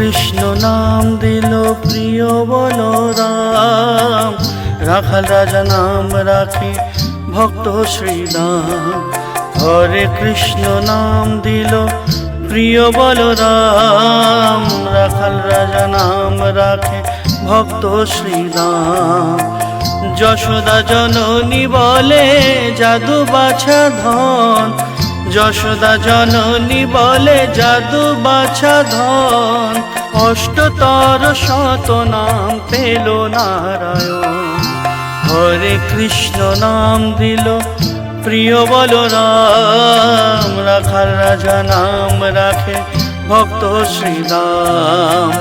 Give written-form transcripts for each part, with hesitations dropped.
কৃষ্ণ নাম দিল প্রিয় বলরাম, রাখাল রাজা নাম রাখে ভক্ত শ্রীরাম। হরে কৃষ্ণ নাম দিল প্রিয় বলরাম, রাখাল রাজা নাম রাখে ভক্ত শ্রীরাম। যশোদা জননী বলে জাদু বাছা ধন, যশোদা জননী বলে জাদু বাছা ধন। অষ্টতর শত নাম পেল নারায়ণ, হরে কৃষ্ণ নাম দিল প্রিয় বলরাম, রাখাল রাজা নাম রাখে ভক্ত শ্রীরাম।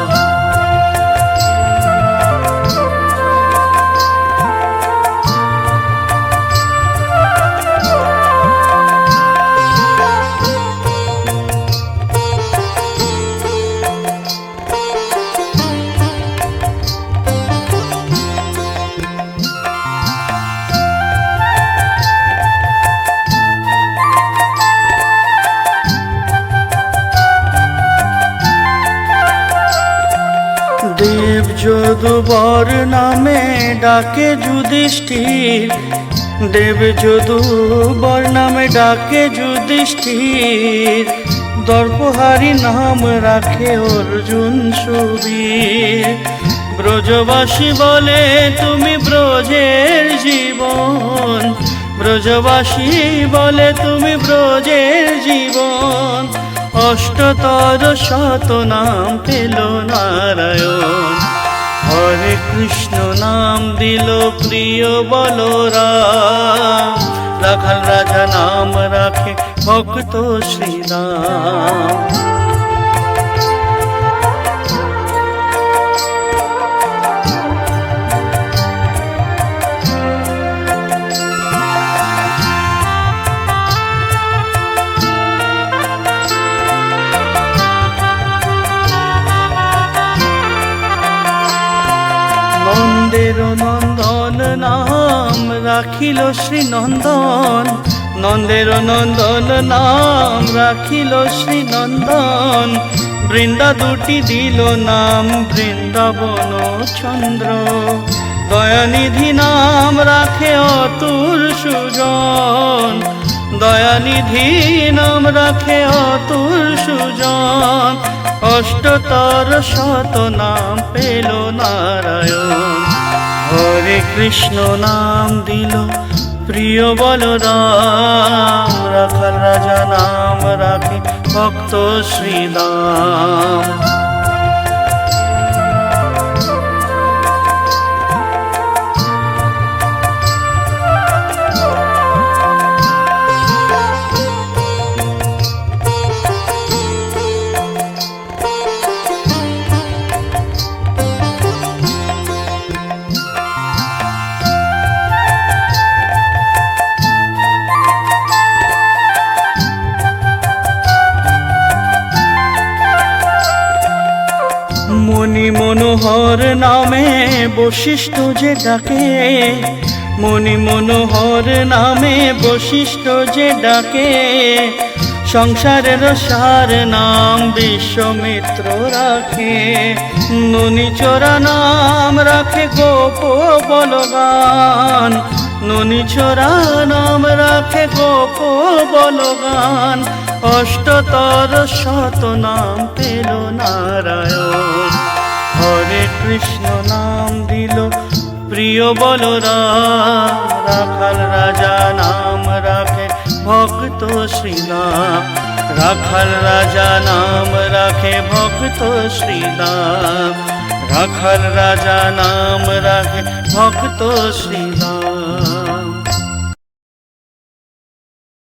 দেব যদুবর নামে ডাকে যুধিষ্ঠির, দেব যদুবর নামে ডাকে যুধিষ্ঠির। দর্পহারি নাম রাখে অর্জুন সুবীর। ব্রজবাসী বলে তুমি ব্রজের জীবন, ব্রজবাসী বলে তুমি ব্রজের জীবন। অষ্টতর শত নাম পেল নারায়ণ, হরে কৃষ্ণ নাম দিল প্রিয় বলরাম, রাখাল রাজা নাম রাখে ভক্ত শ্রীরাম। নন্দের নন্দন নাম রাখিল শ্রীনন্দন, নন্দের নন্দন নাম রাখিল শ্রীনন্দন। বৃন্দা দুটি দিল নাম বৃন্দাবন চন্দ্র, দয়ানিধি নাম রাখে অতুল সুজন, দয়ানিধি নাম রাখে অতুল সুজন। অষ্টতর শত নাম পেল নারায়ণ, হরে কৃষ্ণ নাম দিল প্রিয় বলরাম, রাখাল রাজা নাম রাখে ভক্ত শ্রীরাম। মণি মনোহর নামে বশিষ্ঠ যে ডাকে, মণি মনোহর নামে বশিষ্ঠ যে ডাকে। সংসারের সার নাম বিশ্বমিত্র রাখে, ননীচোরা নাম রাখে গোপ বলগান, ননীচোরা নাম রাখে গোপ বলগান। অষ্টতর শত নাম পেল নারায়ণ, হরে কৃষ্ণ নাম দিল প্রিয় বলরাম, রাখাল রাজা নাম রাখে ভক্ত শ্রীরাম, রাখাল রাজা নাম রাখে ভক্ত শ্রীরাম, রাখাল রাজা নাম রাখে ভক্ত শ্রীরাম।